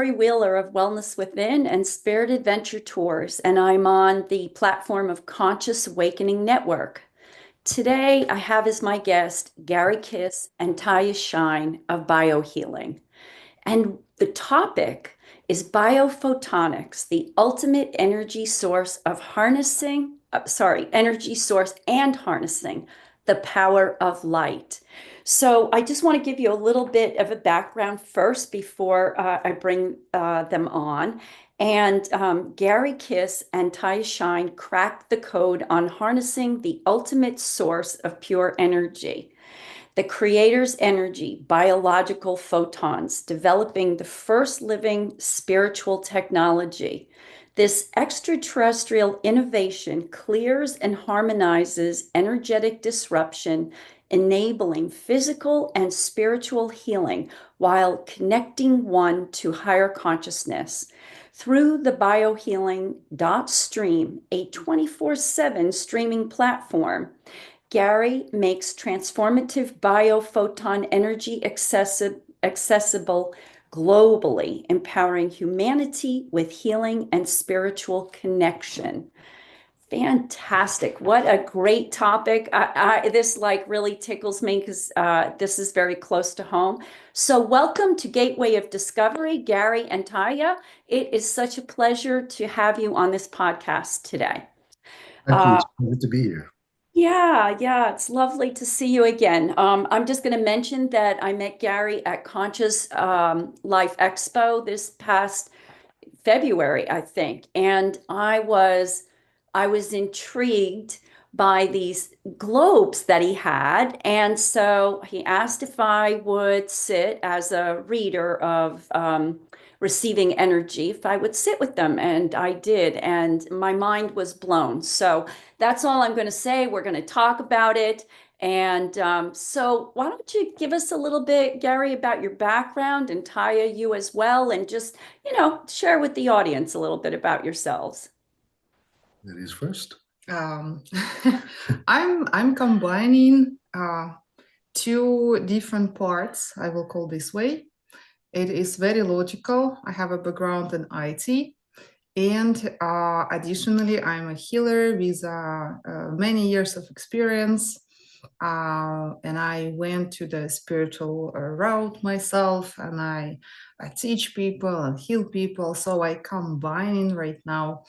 Laurie Wheeler of Wellness Within and Spirit Adventure Tours, and I'm on the platform of Conscious Awakening Network. Today, I have as my guest Gary Kiss and Taya Shine of Biohealing. And the topic is biophotonics, the ultimate energy source of energy source and harnessing the power of light. So I just want to give you a little bit of a background first before I bring them on. And Gary Kiss and Taya Shine cracked the code on harnessing the ultimate source of pure energy, the creator's energy, biological photons, developing the first living spiritual technology. This extraterrestrial innovation clears and harmonizes energetic disruption, enabling physical and spiritual healing while connecting one to higher consciousness. Through the biohealing.stream, a 24/7 streaming platform, Gary makes transformative biophoton energy accessible globally, empowering humanity with healing and spiritual connection. Fantastic. What a great topic. This like really tickles me because this is very close to home. So welcome to Gateway of Discovery, Gary and Taya. It is such a pleasure to have you on this podcast today. Thank you. It's good to be here. Yeah, it's lovely to see you again. I'm just going to mention that I met Gary at Conscious Life Expo this past February, I think, and I was intrigued by these globes that he had, and so he asked if I would sit as a reader of receiving energy, if I would sit with them, and I did, and my mind was blown. So that's all I'm going to say. We're going to talk about it. And so why don't you give us a little bit, Gary, about your background, and Taya, you as well, and just, share with the audience a little bit about yourselves. Ladies first. Um, I'm combining two different parts, I will call this way. It is very logical. I have a background in IT, and additionally, I'm a healer with many years of experience. And I went to the spiritual route myself, and I teach people and heal people. So I combine right now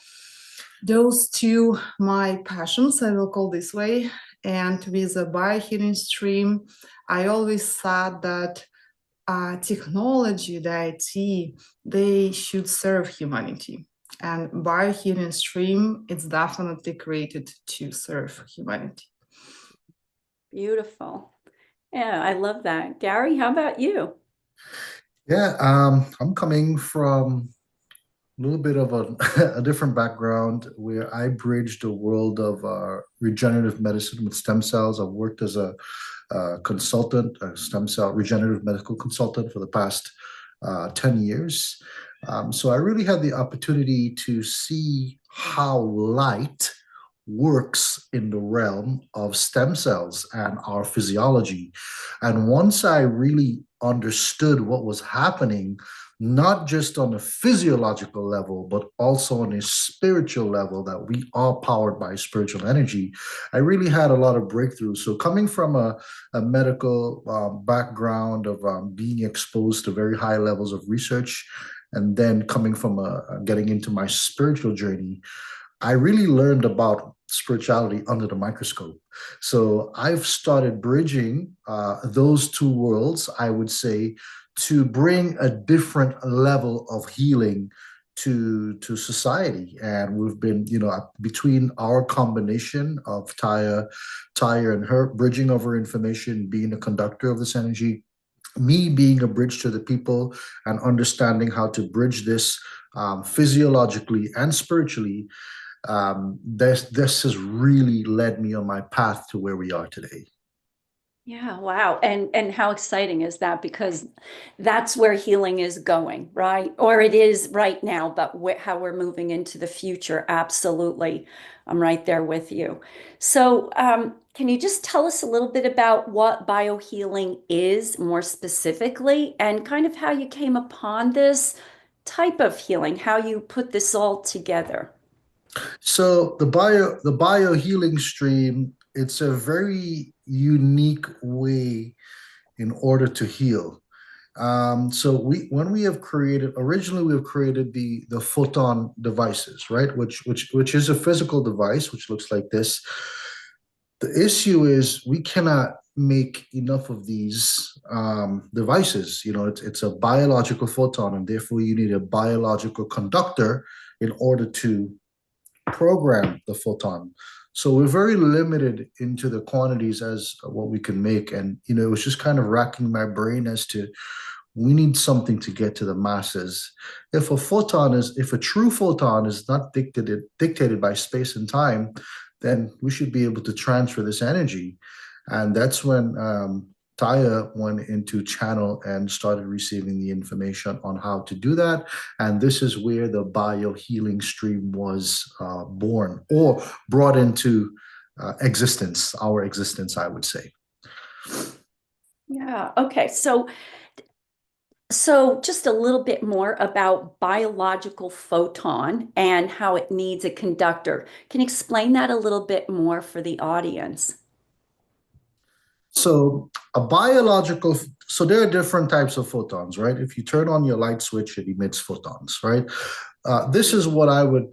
those two my passions, I will call this way. And with the biohealing stream, I always thought that technology, the IT, they should serve humanity. And biohealing stream, it's definitely created to serve humanity. Beautiful. Yeah, I love that. Gary, how about you? Yeah, I'm coming from a little bit of a different background where I bridged the world of regenerative medicine with stem cells. I've worked as a consultant, a stem cell regenerative medical consultant for the past 10 years. So I really had the opportunity to see how light works in the realm of stem cells and our physiology. And once I really understood what was happening, not just on a physiological level, but also on a spiritual level, that we are powered by spiritual energy, I really had a lot of breakthroughs. So coming from a medical background of being exposed to very high levels of research, and then coming from getting into my spiritual journey, I really learned about spirituality under the microscope. So I've started bridging those two worlds, I would say, to bring a different level of healing to society. And we've been, between our combination of Taya and her bridging of her information, being a conductor of this energy, me being a bridge to the people and understanding how to bridge this physiologically and spiritually. This has really led me on my path to where we are today. Yeah, wow. And how exciting is that? Because that's where healing is going, right? Or it is right now, but how we're moving into the future. Absolutely. I'm right there with you. So, can you just tell us a little bit about what biohealing is more specifically, and kind of how you came upon this type of healing, how you put this all together. So the bio healing stream, it's a very unique way in order to heal. So when we have created originally we have created the photon devices, right? Which is a physical device which looks like this. The issue is we cannot make enough of these devices. You know, it's a biological photon, and therefore you need a biological conductor in order to program the photon. So we're very limited into the quantities as what we can make. And, you know, it was just kind of racking my brain as to we need something to get to the masses. If a true photon is not dictated by space and time, then we should be able to transfer this energy. And that's when Taya went into channel and started receiving the information on how to do that. And this is where the bio healing stream was born or brought into existence, our existence, I would say. Yeah. Okay. So just a little bit more about biological photon and how it needs a conductor. Can you explain that a little bit more for the audience? So there are different types of photons, right? If you turn on your light switch, it emits photons, right? This is what I would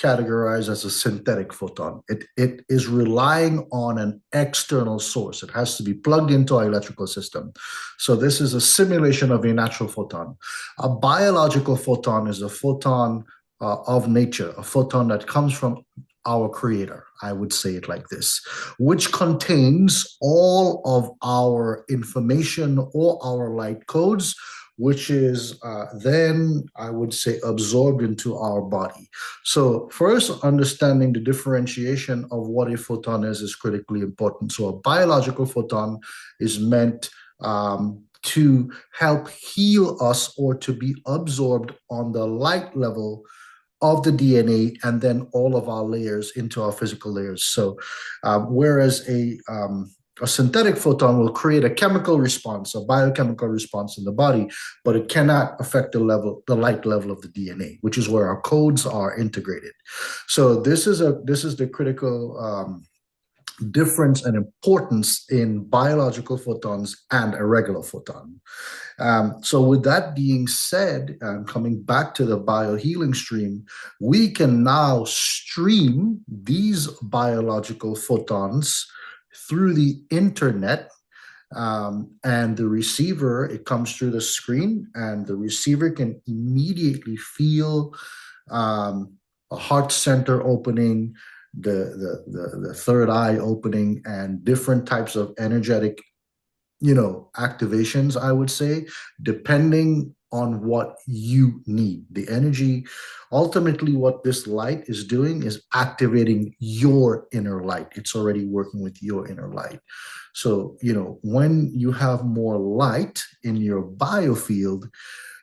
categorize as a synthetic photon. It is relying on an external source. It has to be plugged into our electrical system. So this is a simulation of a natural photon. A biological photon is a photon of nature, a photon that comes from our creator. I would say it like this, which contains all of our information or our light codes, which is then, I would say, absorbed into our body. So first, understanding the differentiation of what a photon is critically important. So a biological photon is meant to help heal us or to be absorbed on the light level of the DNA and then all of our layers into our physical layers. So whereas a synthetic photon will create a chemical response, a biochemical response in the body, but it cannot affect the light level of the DNA, which is where our codes are integrated. So this is the critical difference and importance in biological photons and a regular photon. So with that being said, coming back to the biohealing stream, we can now stream these biological photons through the internet, and the receiver, it comes through the screen, and the receiver can immediately feel a heart center opening, the third eye opening, and different types of energetic, activations, I would say, depending on what you need. The energy, ultimately, what this light is doing is activating your inner light. It's already working with your inner light. So, when you have more light in your biofield,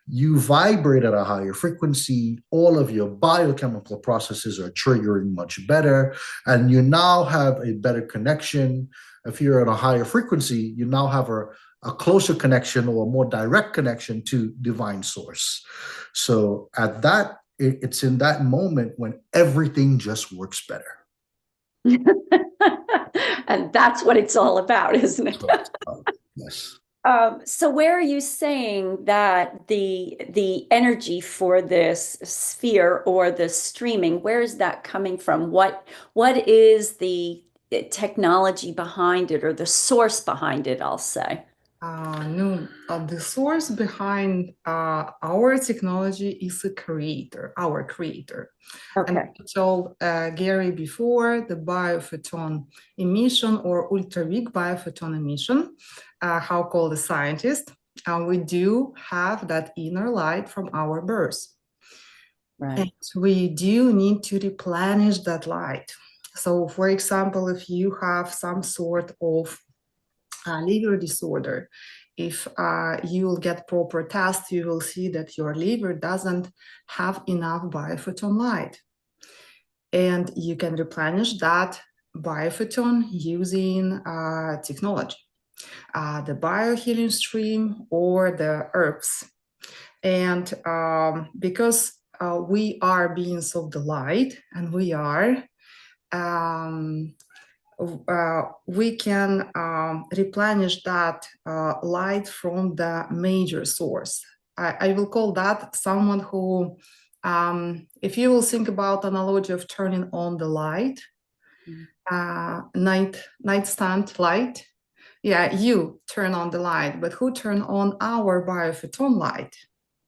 you vibrate at a higher frequency, all of your biochemical processes are triggering much better, and you now have a better connection. If you're at a higher frequency, you now have a closer connection or a more direct connection to divine source. So it's in that moment when everything just works better. And that's what it's all about, isn't it? Yes. So where are you saying that the energy for this sphere or the streaming, where is that coming from? What is the technology behind it or the source behind it, I'll say? No, the source behind our technology is our creator. Okay. And I told Gary before, the biophoton emission or ultra-weak biophoton emission, how called the scientist, we do have that inner light from our birth. Right. And we do need to replenish that light. So, for example, if you have some sort of liver disorder, if you will get proper tests, you will see that your liver doesn't have enough biophoton light. And you can replenish that biophoton using technology, the biohealing stream or the herbs. And because we are beings of the light, and we can replenish that light from the major source. I will call that someone who, if you will think about analogy of turning on the light, nightstand light. Yeah, you turn on the light, but who turn on our biophoton light?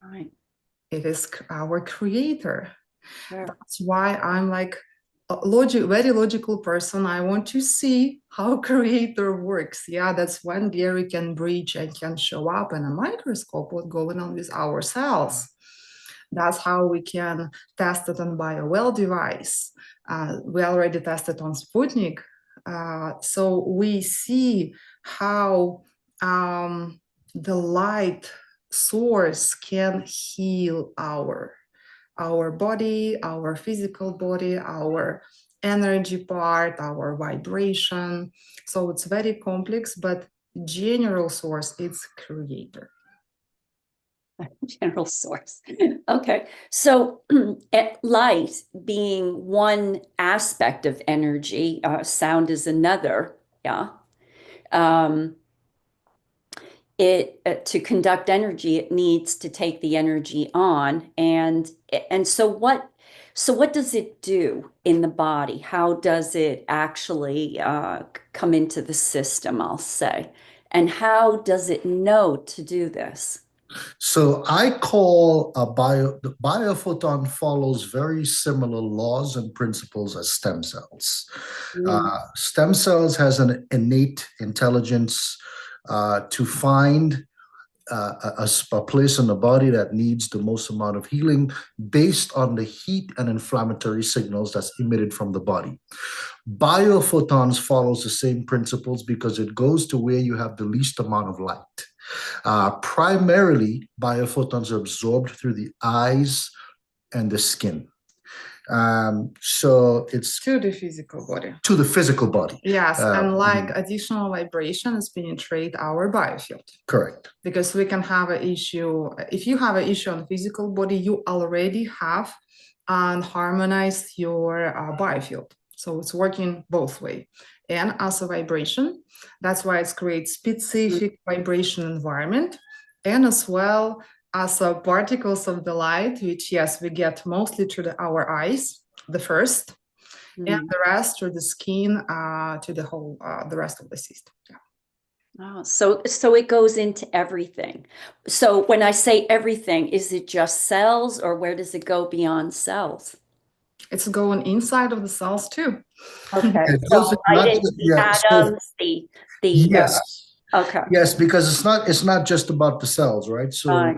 Right. It is our creator. Sure. That's why I'm like a very logical person. I want to see how creator works. Yeah, that's when Gary can breach and can show up in a microscope what's going on with our cells. That's how we can test it on BioWell device. We already tested on Sputnik. So we see how the light source can heal our body, our physical body, our energy part, our vibration. So it's very complex, but general source is creator. General source. Okay. So light being one aspect of energy, sound is another. Yeah. To conduct energy, it needs to take the energy on. And so what does it do in the body? How does it actually come into the system, I'll say? And how does it know to do this? So I call the biophoton follows very similar laws and principles as stem cells. Mm. Stem cells has an innate intelligence to find a place in the body that needs the most amount of healing based on the heat and inflammatory signals that's emitted from the body. Biophotons follows the same principles because it goes to where you have the least amount of light. Primarily, biophotons are absorbed through the eyes and the skin. So it's to the physical body. To the physical body. Yes, and like additional vibrations penetrate our biofield. Correct. Because we can have an issue, if you have an issue on the physical body, you already have harmonized your biofield. So it's working both ways. And as a vibration, that's why it creates specific vibration environment. And as well as particles of the light, which yes, we get mostly through our eyes, the first, and the rest through the skin, to the whole, the rest of the system. Yeah. Oh, so it goes into everything. So when I say everything, is it just cells, or where does it go beyond cells? It's going inside of the cells too. Okay. It So goes right not into the yeah, so atoms, yes. Okay. Yes, because it's not just about the cells, right? So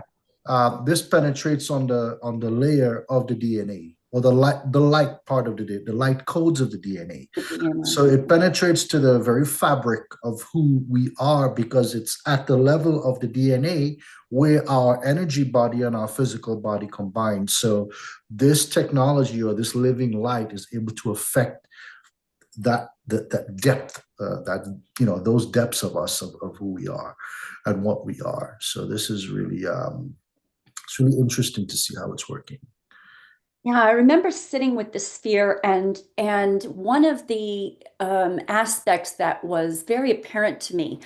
this penetrates on the layer of the DNA, or the light part of the light codes of the DNA. So it penetrates to the very fabric of who we are, because it's at the level of the DNA where our energy body and our physical body combine. So this technology, or this living light, is able to affect that depth, those depths of us, of who we are and what we are. So this is really it's really interesting to see how it's working. Yeah, I remember sitting with the sphere, and one of the aspects that was very apparent to me,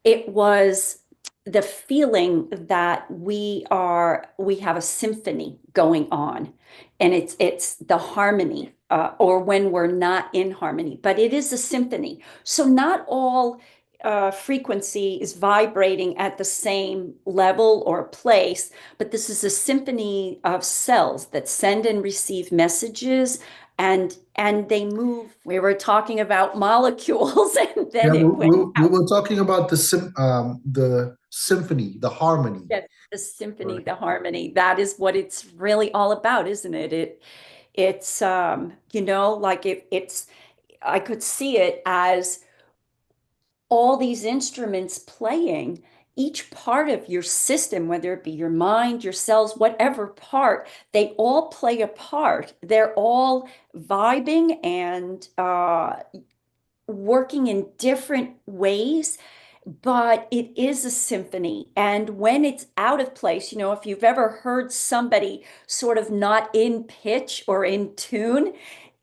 it was the feeling that we have a symphony going on, and it's the harmony, or when we're not in harmony, but it is a symphony. So not all frequency is vibrating at the same level or place, but this is a symphony of cells that send and receive messages, and they move. We were talking about molecules, and then Yeah, it went we were talking about the symphony, the harmony. Yes, the symphony, Right. the harmony. That is what it's really all about, isn't it? It's like it's I could see it as all these instruments playing, each part of your system, whether it be your mind, your cells, whatever part, they all play a part. They're all vibing and working in different ways. but it is a symphony. And when it's out of place, if you've ever heard somebody sort of not in pitch or in tune,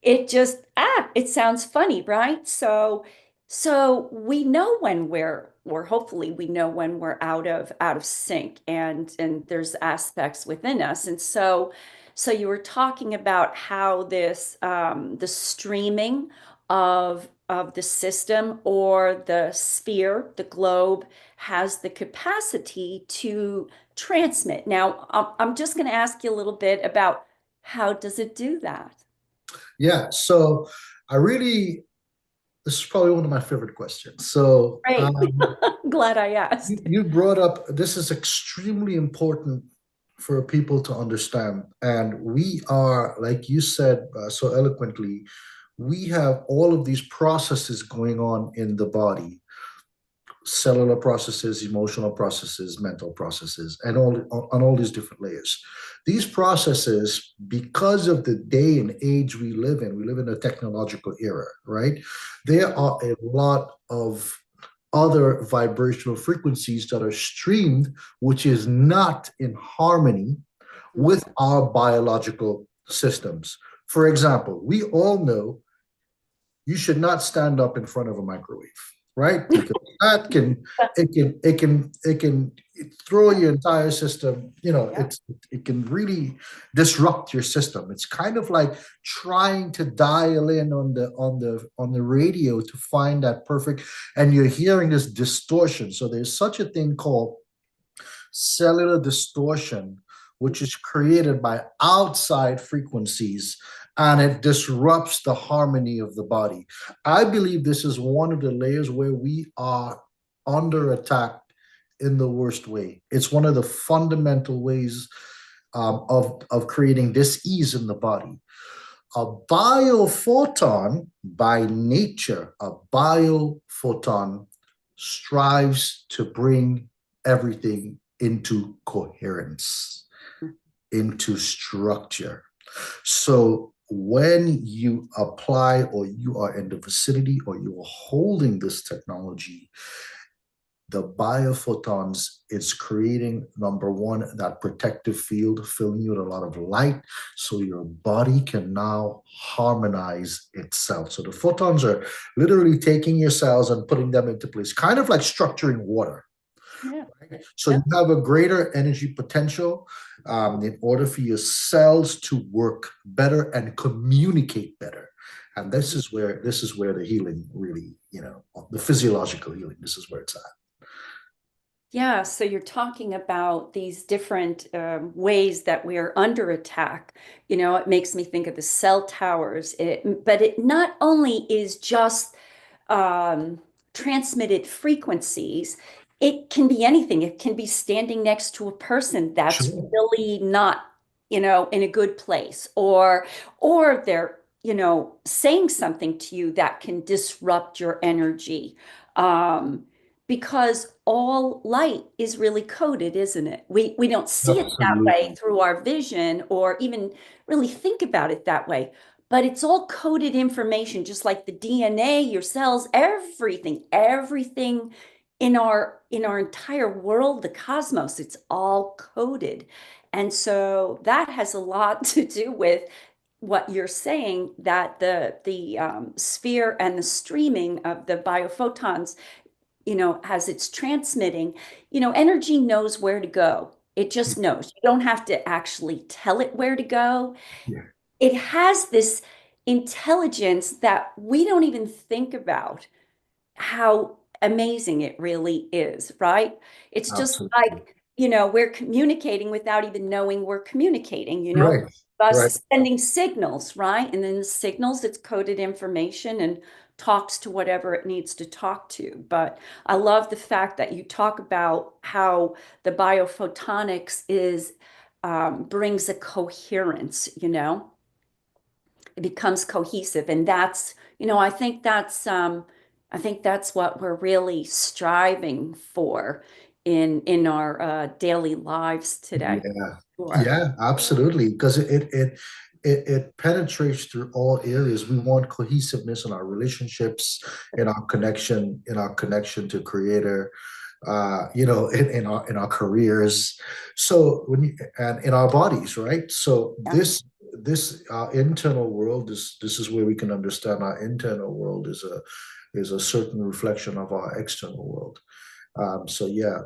it just, it sounds funny, right? So we know when or hopefully we know when we're out of sync, and there's aspects within us. And so you were talking about how the streaming of the system or the sphere, the globe, has the capacity to transmit. Now, I'm just going to ask you a little bit about how does it do that? Yeah, so this is probably one of my favorite questions. So Great. Glad I asked. you brought up, this is extremely important for people to understand. And we are, like you said so eloquently, we have all of these processes going on in the body: cellular processes, emotional processes, mental processes, and all these different layers. These processes, because of the day and age we live in a technological era, right? There are a lot of other vibrational frequencies that are streamed, which is not in harmony with our biological systems. For example, we all know you should not stand up in front of a microwave, right? Because that can it can throw your entire system. Yeah. It can really disrupt your system. It's kind of like trying to dial in on the radio to find that perfect, and you're hearing this distortion. So there's such a thing called cellular distortion, which is created by outside frequencies, and it disrupts the harmony of the body. I believe this is one of the layers where we are under attack in the worst way. It's one of the fundamental ways of creating dis-ease in the body. A biophoton, by nature, a biophoton strives to bring everything into coherence, into structure. So when you apply, or you are in the vicinity, or you are holding this technology, the biophotons is creating, number one, that protective field, filling you with a lot of light, so your body can now harmonize itself. So the photons are literally taking your cells and putting them into place, kind of like structuring water. Yeah. Right? So you have a greater energy potential in order for your cells to work better and communicate better. And this is where the healing really, the physiological healing, this is where it's at. Yeah, so you're talking about these different ways that we are under attack. It makes me think of the cell towers. But it not only is just transmitted frequencies, it can be anything. It can be standing next to a person that's Sure. really not, in a good place, or they're, saying something to you that can disrupt your energy. Because all light is really coded, isn't it? We don't see it that way Absolutely. through our vision, or even really think about it that way. But it's all coded information, just like the DNA, your cells, everything in our entire world, the cosmos, it's all coded. And so that has a lot to do with what you're saying, that the sphere and the streaming of the biophotons, as it's transmitting, energy knows where to go. It just knows. You don't have to actually tell it where to go. Yeah, It has this intelligence that we don't even think about how amazing it really is, right? It's just absolutely. like, we're communicating without even knowing we're communicating, Right, right. us sending signals, right? And then the signals, it's coded information and talks to whatever it needs to talk to. But I love the fact that you talk about how the biophotonics brings a coherence, it becomes cohesive. And that's, I think that's what we're really striving for in our daily lives today. Yeah, Sure. yeah, absolutely. Because it penetrates through all areas. We want cohesiveness in our relationships, in our connection to Creator, in our careers. So and in our bodies, right? So Yeah. this internal world, this is where we can understand our internal world is a certain reflection of our external world. So yeah,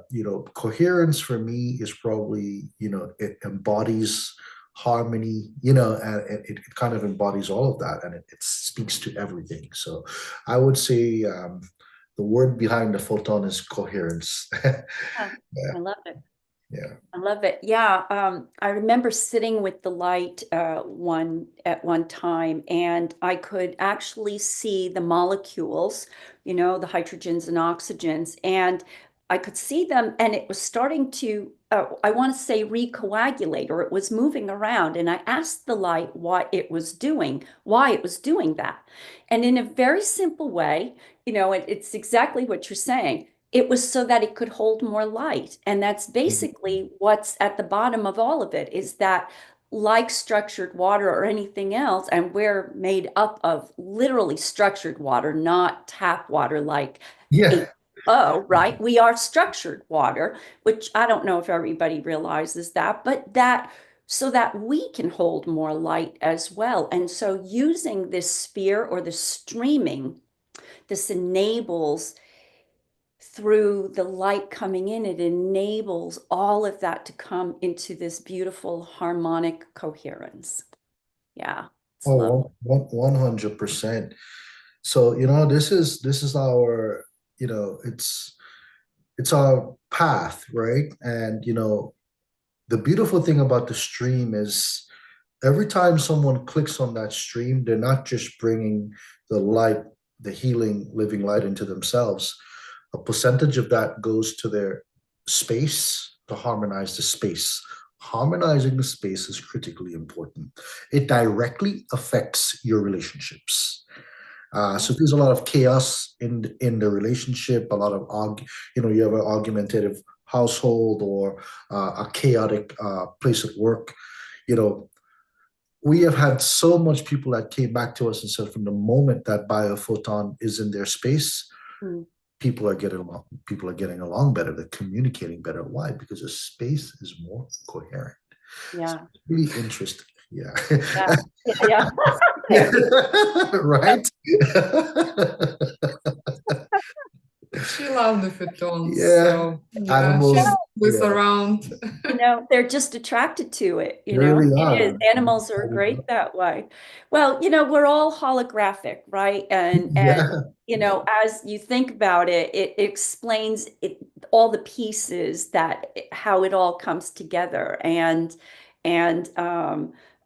coherence for me is probably, it embodies harmony, and it kind of embodies all of that, and it speaks to everything. So I would say the word behind the photon is coherence. Yeah, Yeah, I love it. yeah. I love it. Yeah, I remember sitting with the light at one time, and I could actually see the molecules, the hydrogens and oxygens, and I could see them, and it was starting to, I want to say, recoagulate, or it was moving around. And I asked the light what it was doing, why it was doing that. And in a very simple way, it's exactly what you're saying. It was so that it could hold more light. And that's basically what's at the bottom of all of it, is that like structured water or anything else, and we're made up of literally structured water, not tap water like Yeah. H2O, right? We are structured water, which I don't know if everybody realizes that, but that so that we can hold more light as well. And so using this sphere or the streaming, this enables through the light coming in, it enables all of that to come into this beautiful harmonic coherence. Yeah, it's lovely. Oh, 100%. So, this is our, it's our path, right? And, the beautiful thing about the stream is every time someone clicks on that stream, they're not just bringing the light, the healing, living light into themselves. A percentage of that goes to their space to harmonize the space. Harmonizing the space is critically important. It directly affects your relationships. So there's a lot of chaos in the relationship, a lot of you have an argumentative household or a chaotic place at work. You know, we have had so much people that came back to us and said from the moment that biophoton is in their space, Mm, people are getting along better, they're communicating better. Why? Because the space is more coherent. So yeah, it's really interesting. Yeah. yeah, yeah, Yeah. yeah. Right. She loved the photons, Yeah. so yeah, Animals, she's always yeah, around. They're just attracted to it, they really It is. are. Animals are great that way. Well, we're all holographic, right? Yeah. As you think about it, it explains all the pieces how it all comes together. And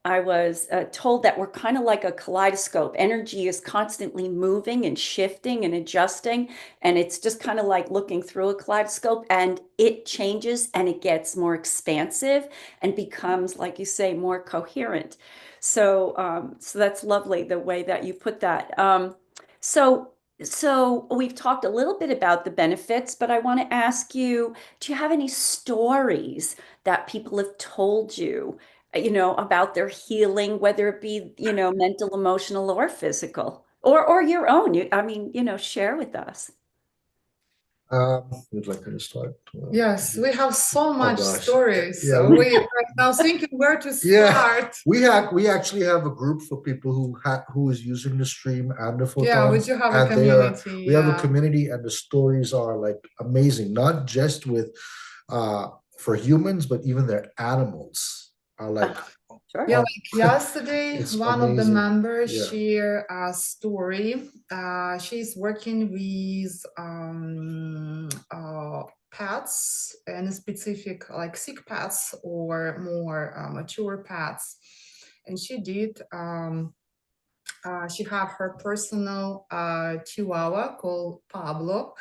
I was told that we're kind of like a kaleidoscope. Energy is constantly moving and shifting and adjusting. And it's just kind of like looking through a kaleidoscope, and it changes and it gets more expansive and becomes, like you say, more coherent. So that's lovely the way that you put that. So, so we've talked a little bit about the benefits, but I want to ask you, do you have any stories that people have told you, about their healing, whether it be, mental, emotional, or physical, or your own? I mean, share with us. You'd like me to start? Yes, we have so Oh much gosh. stories. Yeah, So we right now thinking where to yeah. start. We actually have a group for people who is using the stream and the Yeah, we photons, do have a and community. we have a Yeah. community, and the stories are like amazing, not just with for humans, but even their animals are like, Sure. Yeah, oh, like yesterday, it's one of the amazing. members Yeah. shared a story. She's working with pets, and specific like sick pets or more mature pets. And she had her personal chihuahua called Pablo,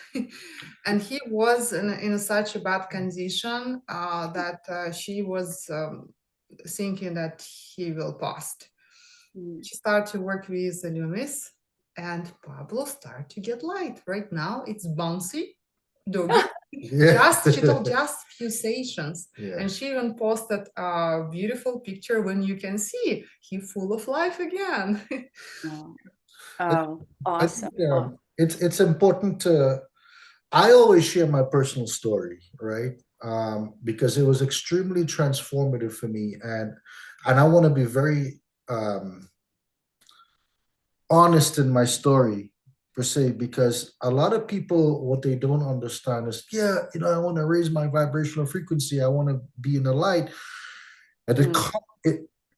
and he was in such a bad condition that she was thinking that he will pass. Mm. She started to work with the Loomis, and Pablo started to get light. Right now, it's bouncy doggy. Yeah. She told just few sessions, Yeah. and she even posted a beautiful picture when you can see he full of life again. Oh, I oh, I awesome. think it's important to. I always share my personal story, right? Because it was extremely transformative for me, and I want to be very honest in my story per se, because a lot of people, what they don't understand is, yeah, I want to raise my vibrational frequency, I want to be in the light, and Mm,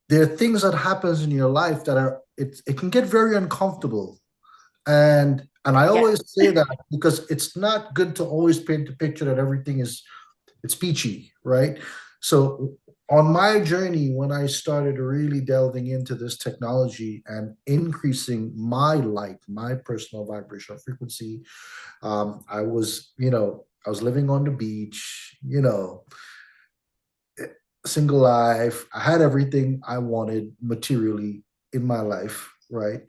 there are things that happens in your life that it can get very uncomfortable. And I yeah. always say that because it's not good to always paint the picture that everything is it's peachy, right? So on my journey, when I started really delving into this technology and increasing my light, my personal vibrational frequency, I was living on the beach, single life. I had everything I wanted materially in my life, right?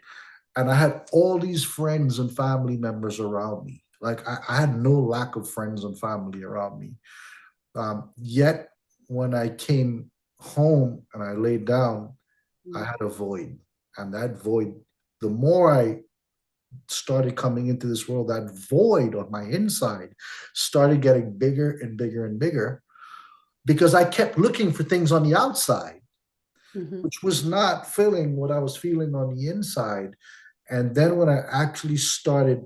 And I had all these friends and family members around me. Like I had no lack of friends and family around me. Yet when I came home and I laid down, I Mm, had a void. And that void, the more I started coming into this world, that void on my inside started getting bigger and bigger and bigger because I kept looking for things on the outside, mhm. which was not filling what I was feeling on the inside. And then when I actually started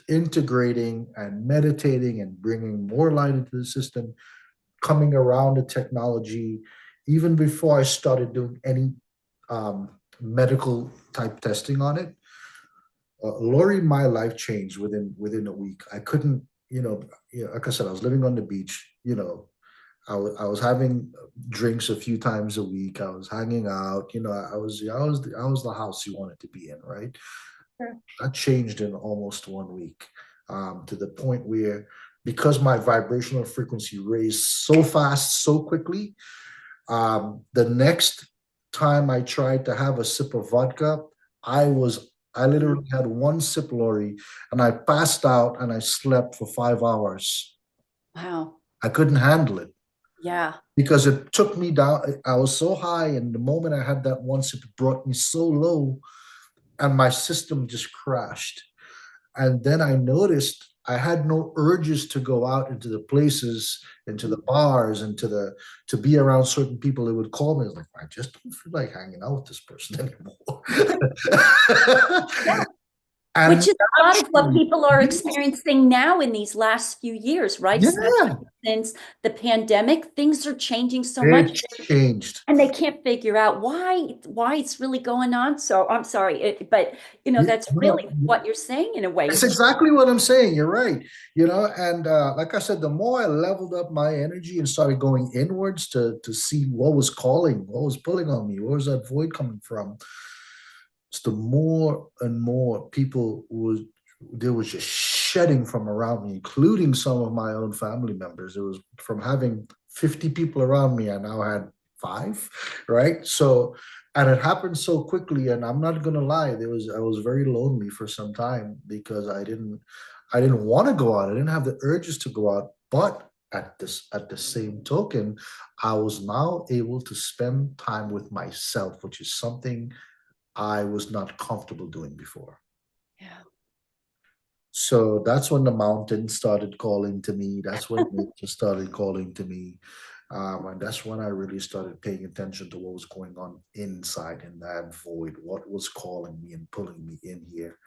integrating and meditating and bringing more light into the system, coming around the technology, even before I started doing any medical type testing on it, Laurie, my life changed within a week. I couldn't, like I said, I was living on the beach. I was having drinks a few times a week. I was hanging out. I was the house you wanted to be in, right? Sure. That changed in almost 1 week, to the point where, because my vibrational frequency raised so fast, so quickly, the next time I tried to have a sip of vodka, I Mm, literally had one sip, Lori, and I passed out and I slept for 5 hours. wow. I couldn't handle it Yeah. because it took me down. I was so high, and the moment I had that one sip, it brought me so low, and my system just crashed. And then I noticed I had no urges to go out into the places, into the Mm. bars, and to be around certain people that would call me. I was like, I just don't feel like hanging out with this person anymore. Which And is a lot of what actually, people are experiencing now in these last few years, right? yeah, Especially since the pandemic, things are changing so much, it changed. and they can't figure out why it's really going on. So I'm sorry, but Yeah, that's no, really what you're saying in a way. it's It's exactly what I'm saying. You're right. And like I said, the more I leveled up my energy and started going inwards to see what was calling, what was pulling on me, where was that void coming from, it's the more and more people was there was just shedding from around me, including some of my own family members. It was from having 50 people around me, I now had five, right? So, and it happened so quickly. And I'm not gonna lie, I was very lonely for some time because I didn't want to go out. I didn't have the urges to go out. But at the same token, I was now able to spend time with myself, which is something I was not comfortable doing before. yeah. So that's when the mountain started calling to me. That's when nature started calling to me. And that's when I really started paying attention to what was going on inside in that void, what was calling me and pulling me in here.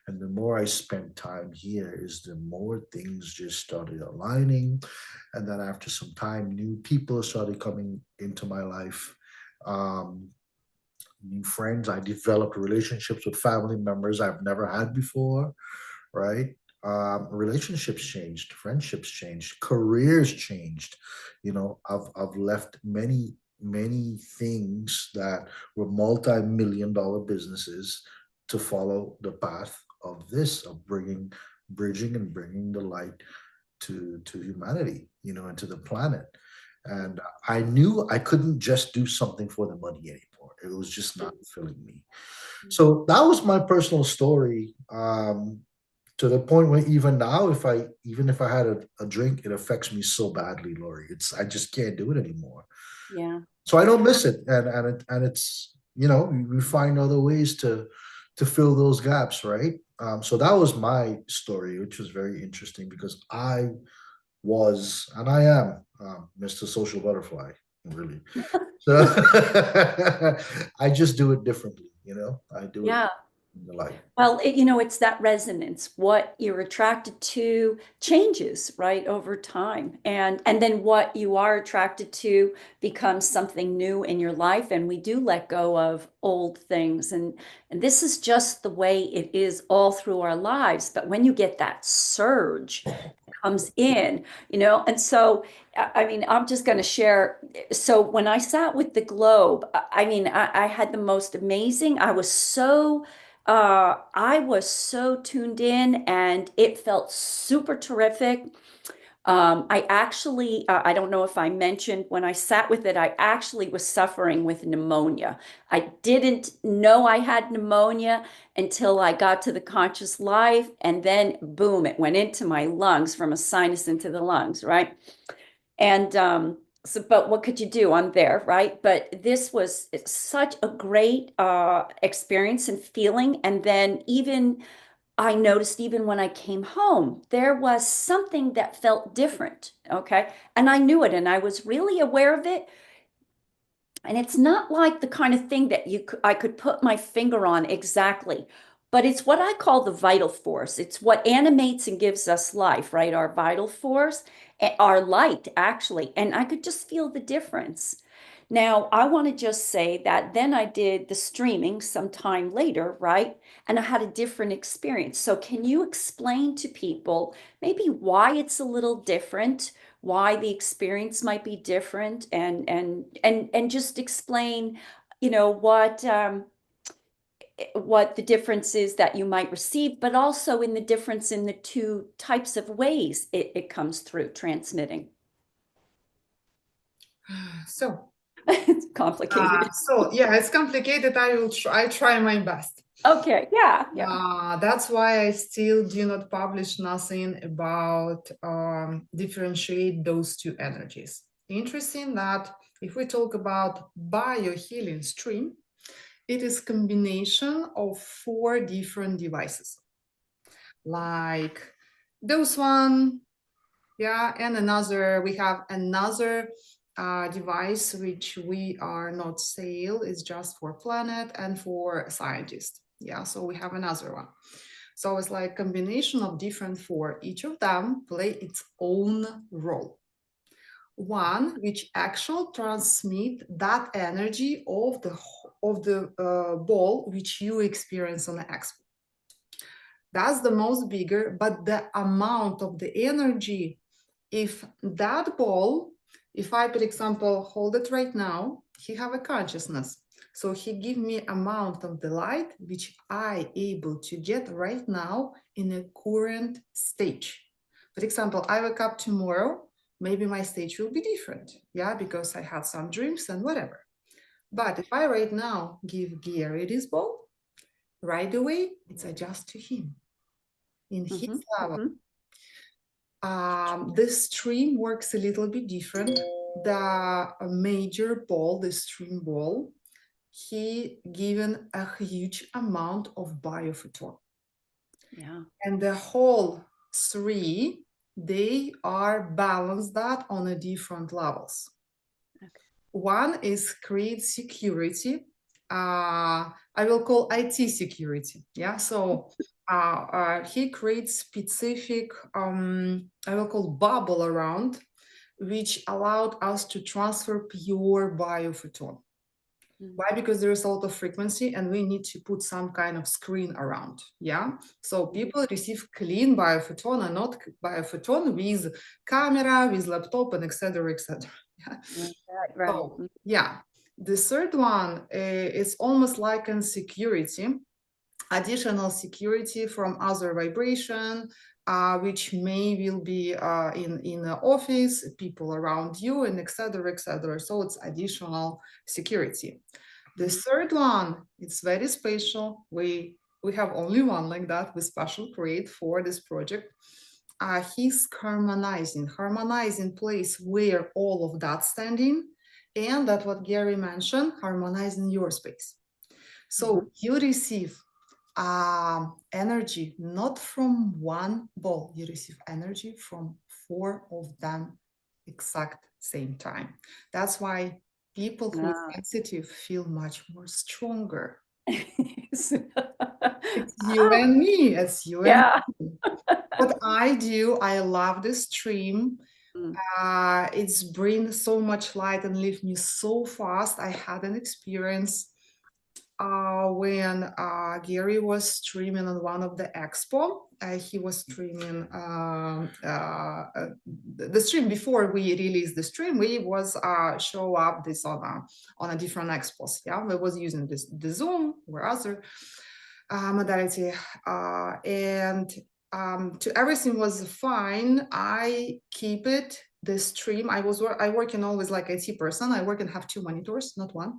And the more I spent time here, is the more things just started aligning. And then after some time, new people started coming into my life. Um, New friends. I developed relationships with family members I've never had before, right? Relationships changed, friendships changed, careers changed. I've left many things that were multi-million dollar businesses to follow the path of bridging and bringing the light to humanity, and to the planet. And I knew I couldn't just do something for the money anymore. It was just not filling me. So that was my personal story. to the point where even now, even if I had a drink, it affects me so badly, Laurie. I just can't do it anymore. Yeah. So I don't miss it, and it's, we find other ways to fill those gaps, right? So that was my story, which was very interesting because I was and I am Mr. Social Butterfly, really. So I just do it differently, I do it Yeah. in the light. Well, it's that resonance. What you're attracted to changes, right, over time. And then what you are attracted to becomes something new in your life. And we do let go of old things. And this is just the way it is all through our lives. But when you get that surge comes in, and so I mean, I'm just going to share. So when I sat with the globe, I mean, I had the most amazing, I was so tuned in and it felt super terrific. I actually, I don't know if I mentioned when I sat with it, I actually was suffering with pneumonia. I didn't know I had pneumonia until I got to the conscious life. And then, boom, it went into my lungs from a sinus into the lungs, right? And so, but what could you do? I'm there, right? But this was such a great experience and feeling. And then even I noticed even when I came home, there was something that felt different. Okay. And I knew it and I was really aware of it. And it's not like the kind of thing that I could put my finger on exactly, but it's what I call the vital force. It's what animates and gives us life, right? Our vital force, our light, actually. And I could just feel the difference. Now, I want to just say that then I did the streaming sometime later, right? And I had a different experience. So, can you explain to people maybe why it's a little different? Why the experience might be different and just explain what the difference is that you might receive, but also in the difference in the two types of ways it comes through transmitting. So, It's complicated. yeah, it's complicated. I try my best. Okay, yeah. That's why I still do not publish nothing about differentiate those two energies. Interesting that if we talk about biohealing stream, it is combination of 4 different devices, like those one, yeah, and we have another device which we are not sale, is just for planet and for scientists. Yeah, so we have another one. So it's like combination of different 4. Each of them play its own role. One which actually transmit that energy of the ball which you experience on the expo. That's the most bigger, but the amount of the energy, if that ball, if I, for example, hold it right now, he have a consciousness. So he give me amount of the light which I able to get right now in a current stage. For example, I wake up tomorrow, maybe my stage will be different, yeah, because I had some dreams and whatever. But if I right now give Gary this ball, right away, it's adjust to him in his level. This stream works a little bit different. The major ball, the stream ball, he given a huge amount of biophoton. Yeah. And the whole 3, they are balanced that on a different levels. Okay. One is create security. I will call IT security. Yeah, so he creates specific, I will call bubble around, which allowed us to transfer pure biophoton. Why? Because there is a lot of frequency and we need to put some kind of screen around. Yeah. So people receive clean biophoton and not biophoton with camera, with laptop, and etc. etc. Yeah. Right. So, yeah. The third one is almost like in security, additional security from other vibration, which will be in the office, people around you, and etc. etc. So it's additional security. The third one, it's very special. We We have only one like that. We special create for this project. He's harmonizing place where all of that standing, and that what Gary mentioned, harmonizing your space. So you receive energy not from one ball, you receive energy from 4 of them exact same time. That's why people who are sensitive feel much more stronger. It's you and me. It's you and me. What I do, I love this stream. It's bring so much light and leave me so fast. I had an experience when Gary was streaming on one of the expo. He was streaming the stream before we released the stream. We was show up this on a different expos. Yeah, we was using the Zoom or other modality, and to everything was fine. I keep it the stream. I working always like IT person. I work and have 2 monitors, not one.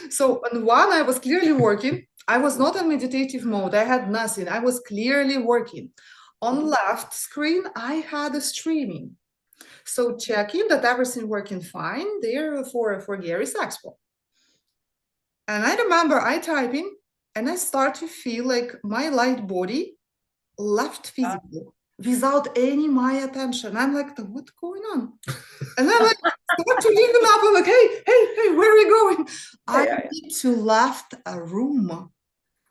So on one I was clearly working. I was not in meditative mode. I had nothing. I was clearly working. On left screen I had a streaming. So checking that everything working fine there for Gary's expo. And I remember I typing and I start to feel like my light body left physical without any my attention. I'm like, what's going on? And then I start to leave up. I'm like, hey, where are we going? I need to left a room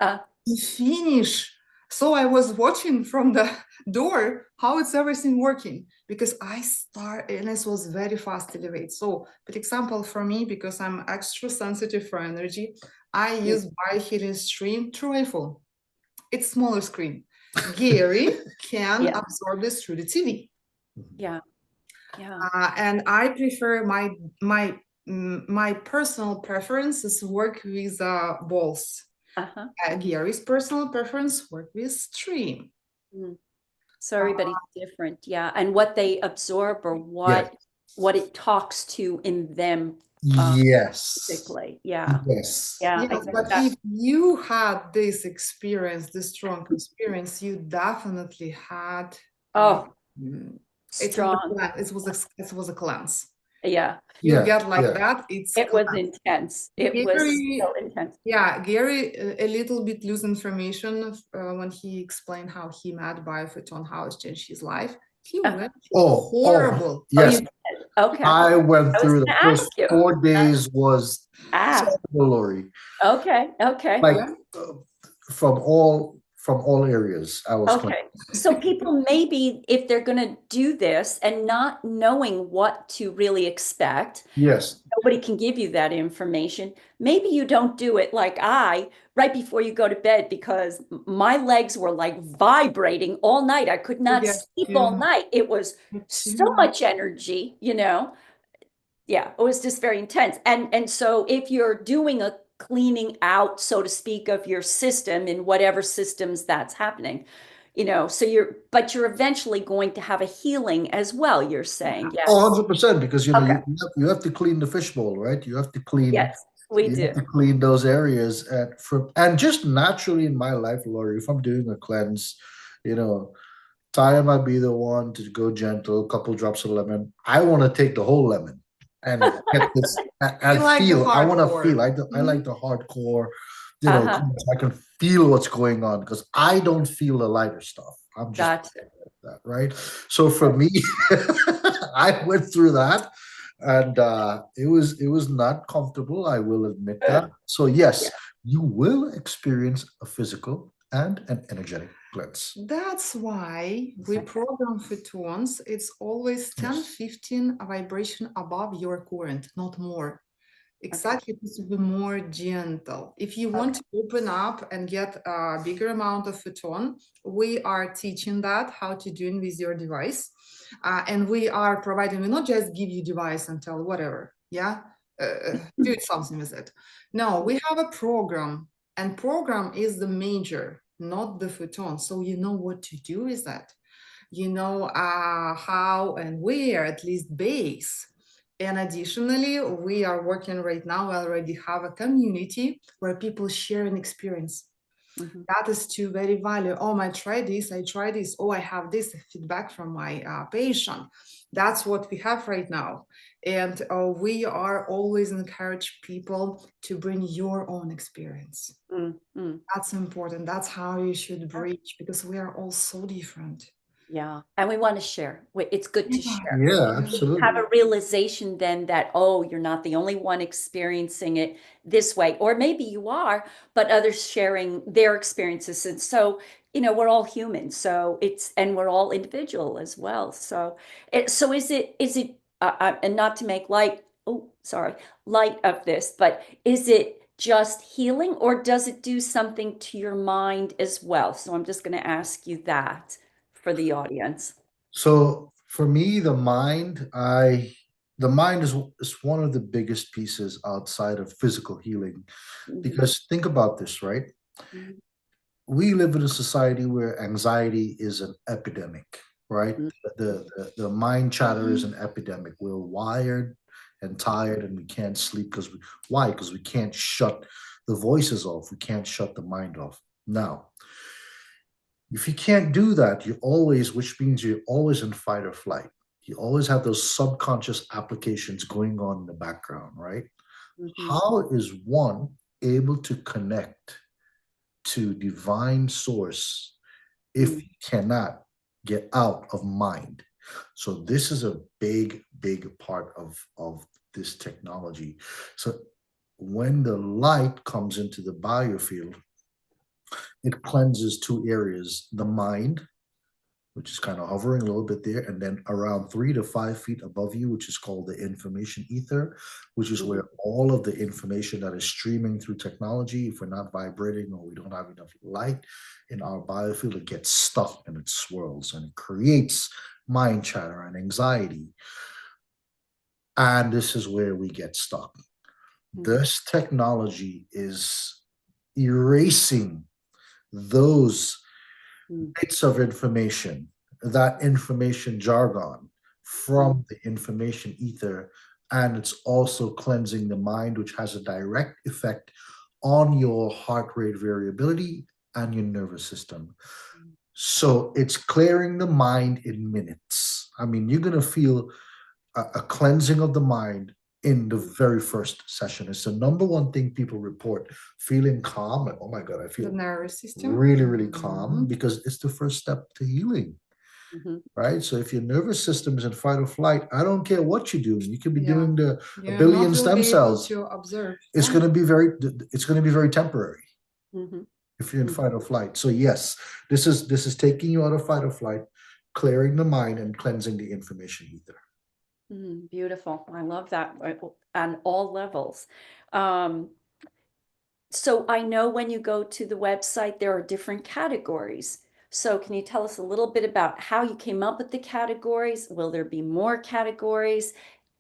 to finish. So I was watching from the door how it's everything working, because I start, and this was very fast elevate. So, for example, for me, because I'm extra sensitive for energy, I use biohealing stream through iPhone. It's smaller screen. Gary can absorb this through the TV. And I prefer my personal preference is work with balls. Gary's personal preference work with stream. So everybody's different, and what they absorb or what it talks to in them. Basically, Yes, but if you had this experience, this strong experience, you definitely had strong. It was a cleanse. You get like that. It was intense. It was so intense. Gary a little bit lose information when he explained how he met BioPhoton, how it changed his life. He went horrible. Yes. Okay. I went through the first 4 days was Laurie. Okay. Like from all areas. I was So people maybe, if they're going to do this and not knowing what to really expect, nobody can give you that information. Maybe you don't do it like right before you go to bed, because my legs were like vibrating all night. I could not sleep all night. It was so much energy, it was just very intense. And so if you're doing a cleaning out, so to speak, of your system in whatever systems that's happening, so you're eventually going to have a healing as well, you're saying. 100%, because you have to clean the fishbowl, right? You have to clean. Yes, we do. Have to clean those areas and just naturally in my life, Laurie, if I'm doing a cleanse, Taya might be the one to go gentle, a couple drops of lemon. I want to take the whole lemon and get this and feel. I want to feel. I like the hardcore. I can feel what's going on, because I don't feel the lighter stuff. I'm just that, right? So for me, I went through that, and it was not comfortable. I will admit that. So yes, you will experience a physical and an energetic cleanse. That's why we program photons. It's always 10-15 vibration above your current, not more. Exactly, to be more gentle. If you want to open up and get a bigger amount of photon, we are teaching that how to do it with your device, and we are providing. We not just give you device and tell whatever, do something with it. No, we have a program, and program is the major, not the photon. So you know what to do with that. You know how and where, at least base. And additionally, we are working right now. We already have a community where people share an experience. That is to very value. Oh, I tried this. Oh, I have this feedback from my patient. That's what we have right now. And we are always encourage people to bring your own experience. That's important. That's how you should bridge, because we are all so different. Yeah. And we want to share. It's good to share. Yeah, absolutely. Have a realization then that, oh, you're not the only one experiencing it this way, or maybe you are, but others sharing their experiences. And so, we're all human. So and we're all individual as well. So, is it, and not to make light of this, but is it just healing, or does it do something to your mind as well? So I'm just going to ask you that for the audience. So for me, the mind is one of the biggest pieces outside of physical healing. Because think about this, right? We live in a society where anxiety is an epidemic, right? The mind chatter is an epidemic. We're wired and tired and we can't sleep why? Because we can't shut the voices off. We can't shut the mind off. Now, if you can't do that, which means you're always in fight or flight. You always have those subconscious applications going on in the background, right? How is one able to connect to divine source if you cannot get out of mind? So this is a big, big part of this technology. So when the light comes into the biofield, it cleanses two areas, the mind, which is kind of hovering a little bit there, and then around 3 to 5 feet above you, which is called the information ether, which is where all of the information that is streaming through technology, if we're not vibrating or we don't have enough light in our biofield, it gets stuck and it swirls and it creates mind chatter and anxiety. And this is where we get stuck. This technology is erasing those bits of information, that information jargon from the information ether, and it's also cleansing the mind, which has a direct effect on your heart rate variability and your nervous system. So it's clearing the mind in minutes. I mean, you're going to feel a cleansing of the mind in the very first session. It's the number one thing people report, feeling calm. Like, oh my God, I feel The nervous system. really, really calm, because it's the first step to healing. Right? So if your nervous system is in fight or flight, I don't care what you're doing. You could be doing a billion stem cells. To observe. It's going to be very temporary if you're in fight or flight. So yes, this is taking you out of fight or flight, clearing the mind and cleansing the information ether. Beautiful. I love that on all levels. So I know when you go to the website, there are different categories. So can you tell us a little bit about how you came up with the categories? Will there be more categories?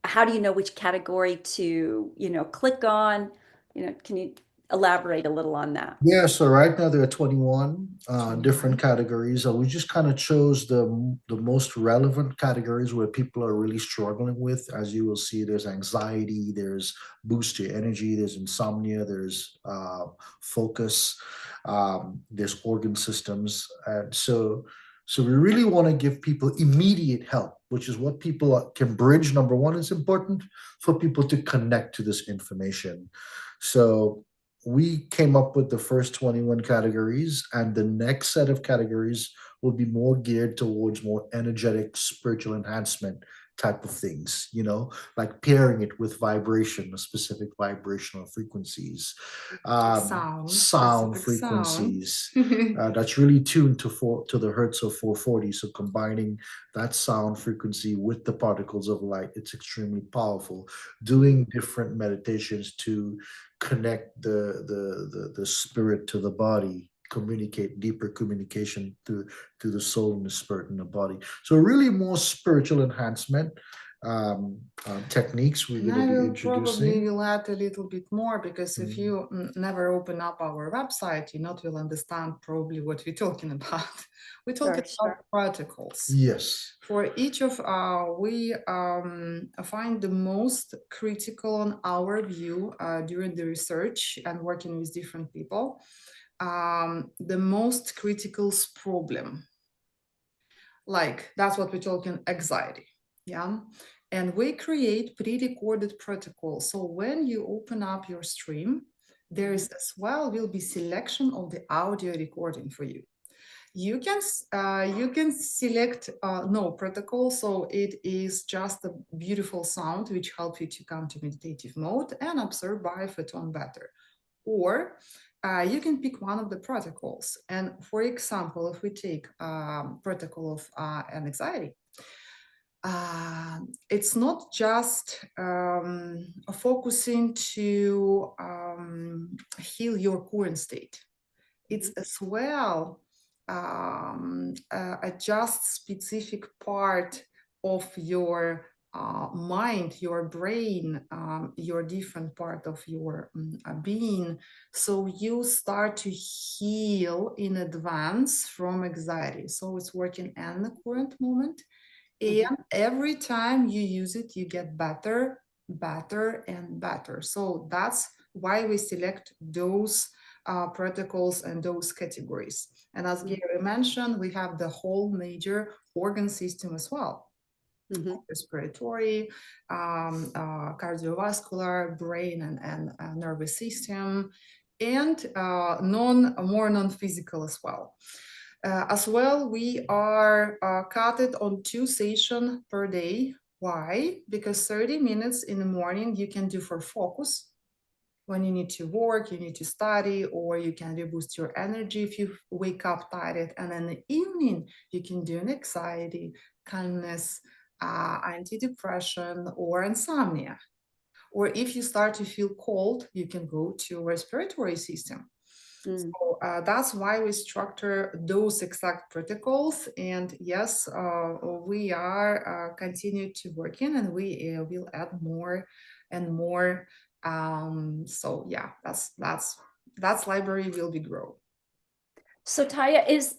How do you know which category to, click on? Can you elaborate a little on that? Yeah, so right now there are 21 different categories. We just kind of chose the most relevant categories where people are really struggling with. As you will see, there's anxiety, there's boost your energy, there's insomnia, there's focus, there's organ systems. And so we really want to give people immediate help, which is what people can bridge. Number one, it's important for people to connect to this information. So we came up with the first 21 categories, and the next set of categories will be more geared towards more energetic spiritual enhancement type of things, like pairing it with vibration, specific vibrational frequencies, sound frequencies that's really tuned to the hertz of 440. So combining that sound frequency with the particles of light, it's extremely powerful. Doing different meditations to connect the spirit to the body, communicate deeper communication through the soul and the spirit and the body. So really more spiritual enhancement techniques we're going to be introducing. Probably will add a little bit more, because if you never open up our website, you not will understand probably what we're talking about. We're talking about protocols. Yes. For each of we find the most critical on our view during the research and working with different people. the most critical problem. Like that's what we're talking anxiety. Yeah. And we create pre-recorded protocols. So when you open up your stream, there is as well will be selection of the audio recording for you. You can select no protocol, so it is just a beautiful sound which helps you to come to meditative mode and observe biophoton better. Or you can pick one of the protocols. And for example, if we take protocol of anxiety, it's not just focusing to heal your current state. It's as well adjust specific part of your mind, your brain, your different part of your being. So you start to heal in advance from anxiety. So it's working in the current moment. And every time you use it, you get better, better, and better. So that's why we select those protocols and those categories. And as Gary mentioned, we have the whole major organ system as well. Respiratory, cardiovascular, brain and nervous system, and more non-physical as well. As well, we are cut it on 2 sessions per day. Why? Because 30 minutes in the morning you can do for focus. When you need to work, you need to study, or you can reboost your energy if you wake up tired. And in the evening, you can do an anxiety, calmness, antidepressant, or insomnia. Or if you start to feel cold, you can go to respiratory system. So that's why we structure those exact protocols. And yes, we are continue to work in, and we will add more and more. So yeah, that's library will be grow. So Taya, is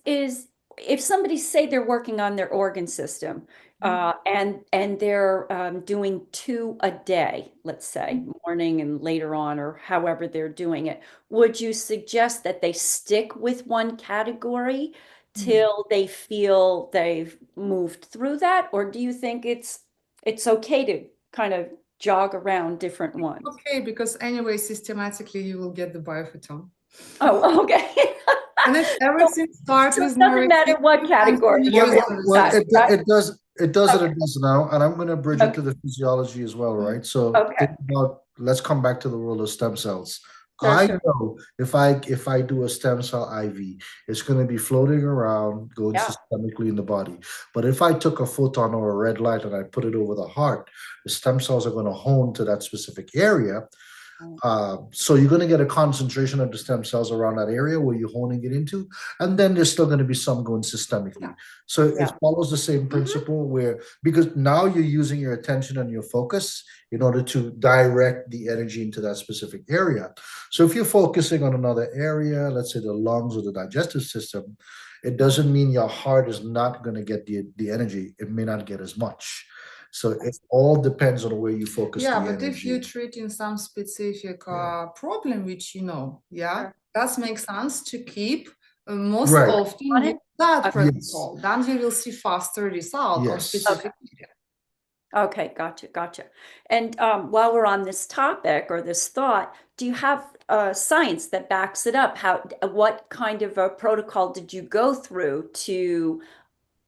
if somebody say they're working on their organ system, and they're doing 2 a day, let's say morning and later on, or however they're doing it, would you suggest that they stick with one category till they feel they've moved through that, or do you think it's okay to kind of jog around different ones? Okay, because anyway, systematically you will get the biophoton. Oh, okay. And if everything starts with it doesn't matter what category you're in. It does and it does now, and I'm going to bridge it to the physiology as well, right? So think about, let's come back to the world of stem cells. I know if I do a stem cell IV, it's going to be floating around, going systemically in the body. But if I took a photon or a red light and I put it over the heart, the stem cells are going to hone to that specific area. So you're going to get a concentration of the stem cells around that area where you're honing it into, and then there's still going to be some going systemically. So it follows the same principle where, because now you're using your attention and your focus in order to direct the energy into that specific area. So if you're focusing on another area, let's say the lungs or the digestive system, it doesn't mean your heart is not going to get the energy. It may not get as much. So it all depends on where you focus. Yeah, but if you're treating some specific problem, which that makes sense to keep most often that protocol. Then you will see faster result on specific area. Okay, gotcha. And while we're on this topic or this thought, do you have science that backs it up? What kind of a protocol did you go through to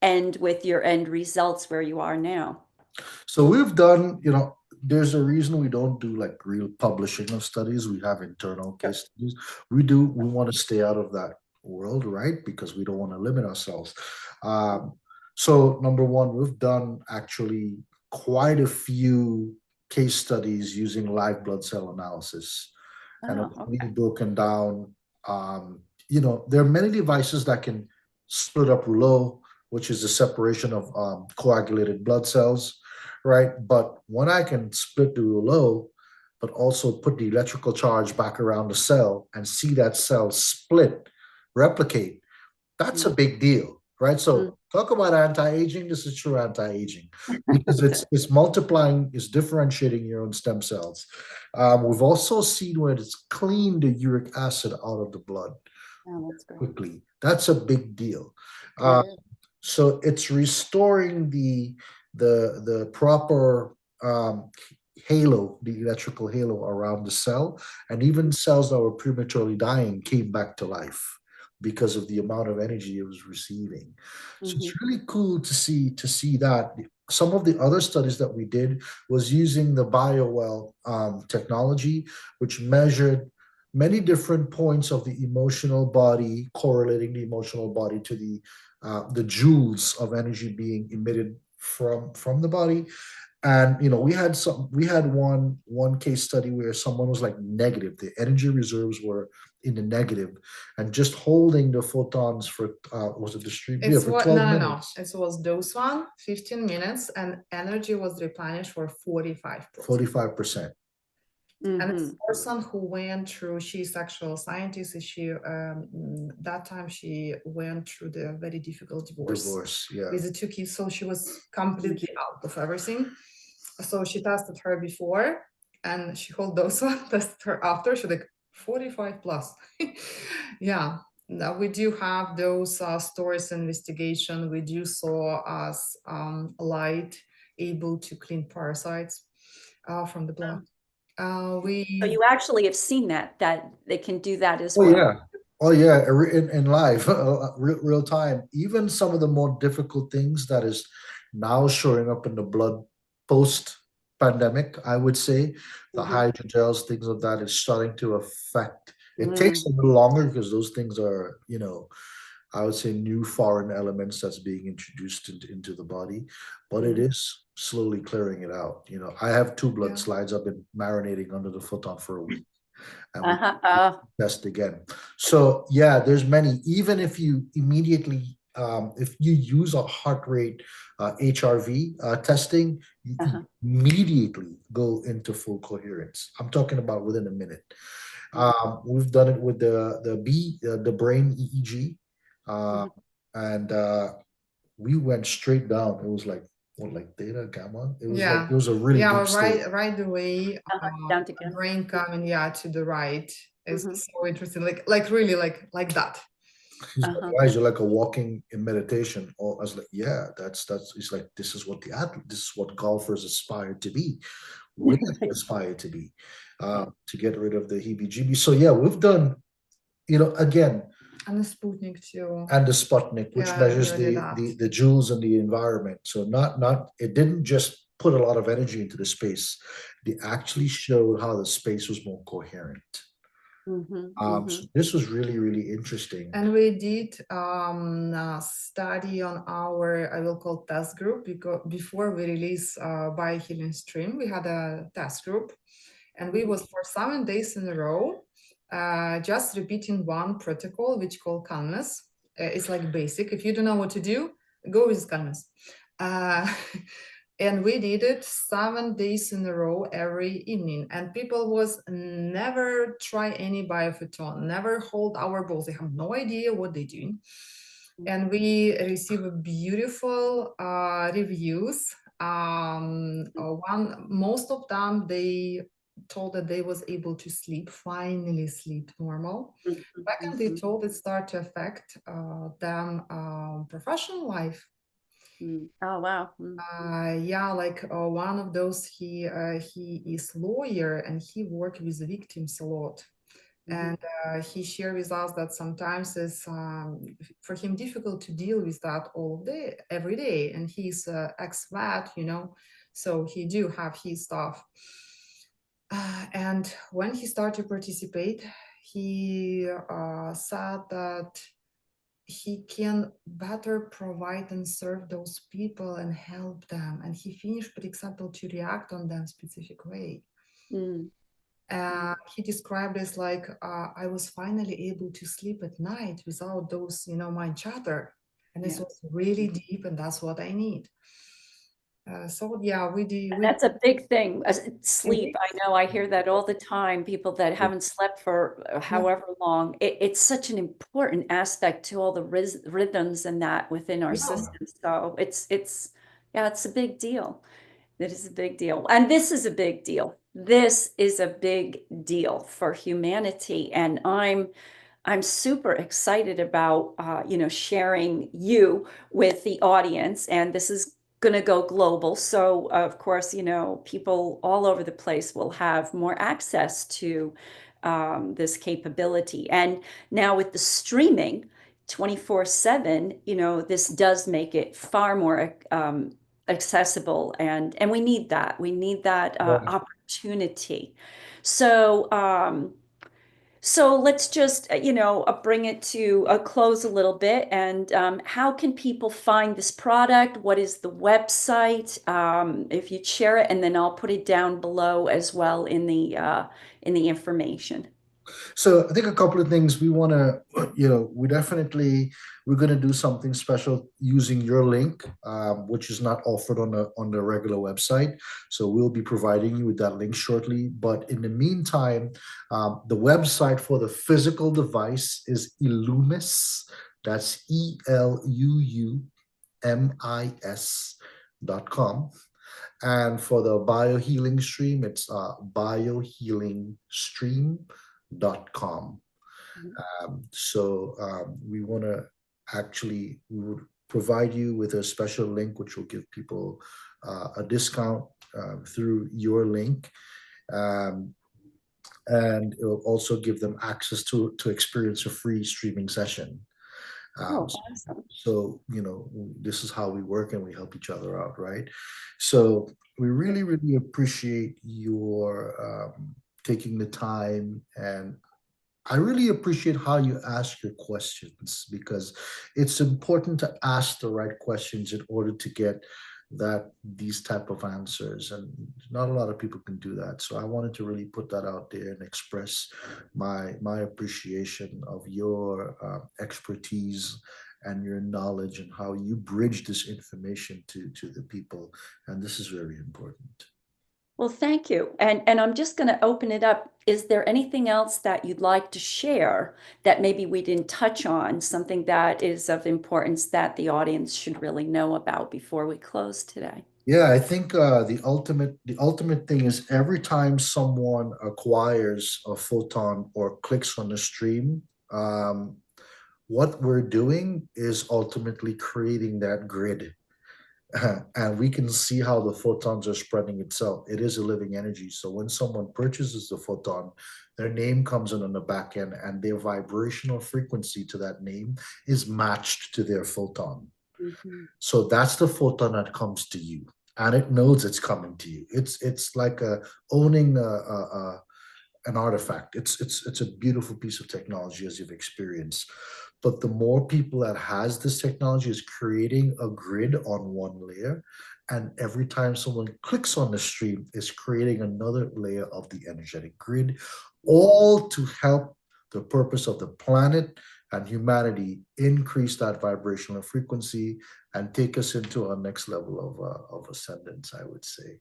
end with your end results where you are now? So we've done, there's a reason we don't do like real publishing of studies. We have internal case studies. We want to stay out of that world, right? Because we don't want to limit ourselves. So number one, we've done actually quite a few case studies using live blood cell analysis. And we've broken down, there are many devices that can split up rouleau, which is the separation of coagulated blood cells, right? But when I can split the rouleau, but also put the electrical charge back around the cell and see that cell split, replicate, that's a big deal, right? So talk about anti-aging. This is true anti-aging because it's multiplying, it's differentiating your own stem cells. We've also seen where it's cleaned the uric acid out of the blood, Oh, that's great. quickly. That's a big deal. It is. So it's restoring the proper halo, the electrical halo around the cell, and even cells that were prematurely dying came back to life because of the amount of energy it was receiving. So it's really cool to see that. Some of the other studies that we did was using the BioWell technology, which measured many different points of the emotional body, correlating the emotional body to the joules of energy being emitted from the body. And we had one case study where someone was like negative, the energy reserves were in the negative, and just holding the photons for was it distributed, It's for what 12 no. minutes. It was dose one, 15 minutes, and energy was replenished for 45%. 45%. And it's a person who went through, she's actual scientist, that time she went through the very difficult divorce Yeah. with the 2 kids, so she was completely out of everything. So she tested her before, and she hold those one, tested her after, she like 45 plus. Yeah. Now we do have those stories investigation. We do saw as light able to clean parasites from the blood. So you actually have seen that they can do that as Oh well. yeah. Oh yeah, in live, real time. Even some of the more difficult things that is now showing up in the blood post pandemic, I would say, the hydrogels, things of that is starting to affect. It takes a little longer because those things are, I would say, new foreign elements that's being introduced into the body, but it is slowly clearing it out. I have 2 blood slides. I've been marinating under the photon for a week, and we test again. So yeah, there's many. Even if you immediately, if you use a heart rate HRV testing, you immediately go into full coherence. I'm talking about within a minute. We've done it with the brain EEG. And we went straight down. It was like theta, gamma. It was like it was a really deep state. right away. Down to gamma. Brain coming to the right is so interesting. Like really like that. Guys, you're like a walking in meditation. Or I was like, yeah, that's. It's like this is what golfers aspire to be. We aspire to be, to get rid of the heebie-jeebies. So yeah, we've done, again. And the Sputnik too. And the Sputnik, which measures the joules in the environment. So it didn't just put a lot of energy into the space. They actually showed how the space was more coherent. So this was really, really interesting. And we did a study on our, I will call test group, because before we release biohealing stream, we had a test group, and we was for 7 days in a row just repeating one protocol which called calmness. It's like basic. If you don't know what to do, go with calmness. And we did it 7 days in a row every evening, and people was never try any biophoton, never hold our balls. They have no idea what they're doing. And we receive beautiful reviews. Most of them, they told that they was able to finally sleep normal. Second, they told it start to affect them professional life. Oh wow. Yeah, like one of those, he is lawyer, and he worked with victims a lot. And he shared with us that sometimes it's for him difficult to deal with that all day, every day. And he's ex-vet, so he do have his stuff. And when he started to participate, he said that he can better provide and serve those people and help them. And he finished, for example, to react on them specific way. He described it like, I was finally able to sleep at night without those, mind chatter. And this was really deep, and that's what I need. So yeah, we do. That's a big thing. Sleep. I know I hear that all the time. People that haven't slept for however long. It's such an important aspect to all the rhythms and that within our system. So it's a big deal. It is a big deal. And this is a big deal. This is a big deal for humanity. And I'm super excited about, sharing you with the audience, and this is going to go global. So, of course, people all over the place will have more access to this capability. And now with the streaming 24/7, this does make it far more accessible, and we need that. We need that opportunity. So, so let's just, bring it to a close a little bit. And how can people find this product? What is the website? If you'd share it, and then I'll put it down below as well in the information. So I think a couple of things we want to, we're going to do something special using your link, which is not offered on the regular website. So we'll be providing you with that link shortly. But in the meantime, the website for the physical device is Illumis. That's ELUUMIS.com. And for the biohealing stream, it's biohealingstream.com. We want to we would provide you with a special link, which will give people a discount through your link. And it will also give them access to experience a free streaming session. Awesome. So, this is how we work and we help each other out, right? So we really, really appreciate your taking the time, and I really appreciate how you ask your questions, because it's important to ask the right questions in order to get these type of answers, and not a lot of people can do that. So I wanted to really put that out there and express my appreciation of your expertise and your knowledge and how you bridge this information to the people, and this is very important. Well, thank you. And I'm just going to open it up. Is there anything else that you'd like to share that maybe we didn't touch on, something that is of importance that the audience should really know about before we close today? Yeah, I think the ultimate thing is every time someone acquires a photon or clicks on the stream, what we're doing is ultimately creating that grid. And we can see how the photons are spreading itself. It is a living energy. So when someone purchases the photon, their name comes in on the back end, and their vibrational frequency to that name is matched to their photon. So that's the photon that comes to you, and it knows it's coming to you. It's like owning an artifact. It's a beautiful piece of technology, as you've experienced. But the more people that has this technology is creating a grid on one layer, and every time someone clicks on the stream is creating another layer of the energetic grid, all to help the purpose of the planet and humanity increase that vibrational frequency and take us into our next level of ascendance, I would say.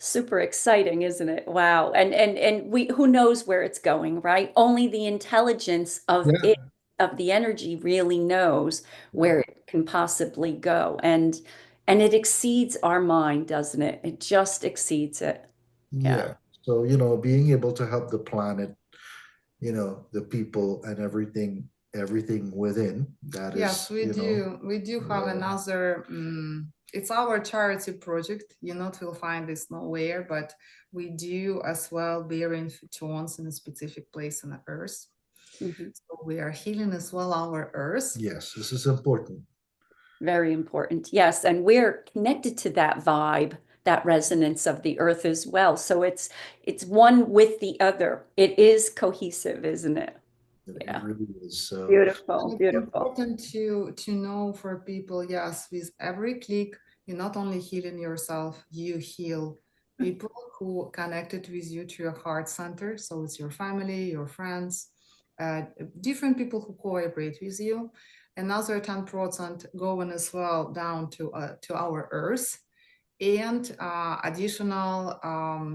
Super exciting, isn't it? Wow. And we, who knows where it's going, right? Only the intelligence of Yeah. it, of the energy, really knows where it can possibly go. And it exceeds our mind, doesn't it? It just exceeds it. Yeah. Yeah. So, being able to help the planet, the people and everything within that Yes, is, we do. We do have yeah. another, it's our charity project. You not will find this nowhere, but we do as well burying photons in a specific place on the earth. So we are healing as well our earth. Yes, this is important. Very important. Yes. And we're connected to that vibe, that resonance of the earth as well. So it's one with the other. It is cohesive, isn't it? It Yeah. really is. So Beautiful, And it's beautiful. important to know for people, yes, with every click, you're not only healing yourself, you heal people who connected with you to your heart center. So it's your family, your friends, different people who cooperate with you. Another 10% going as well down to our earth, and additional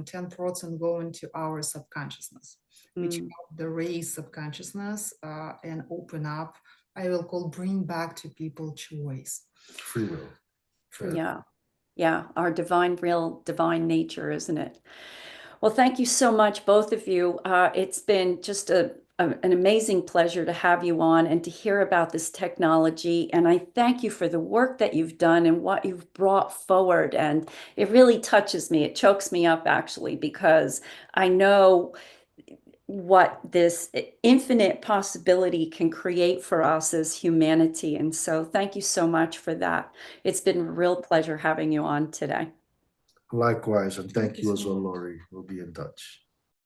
10% going to our subconsciousness, which help the raise subconsciousness and open up, I will call, bring back to people choice. free will. Sure. Yeah. Yeah. Our real divine nature, isn't it? Well, thank you so much, both of you. It's been just an amazing pleasure to have you on and to hear about this technology. And I thank you for the work that you've done and what you've brought forward. And it really touches me. It chokes me up, actually, because I know what this infinite possibility can create for us as humanity. And so thank you so much for that. It's been a real pleasure having you on today. Likewise, and thank Thank you you as so well, much. Laurie. We'll be in touch.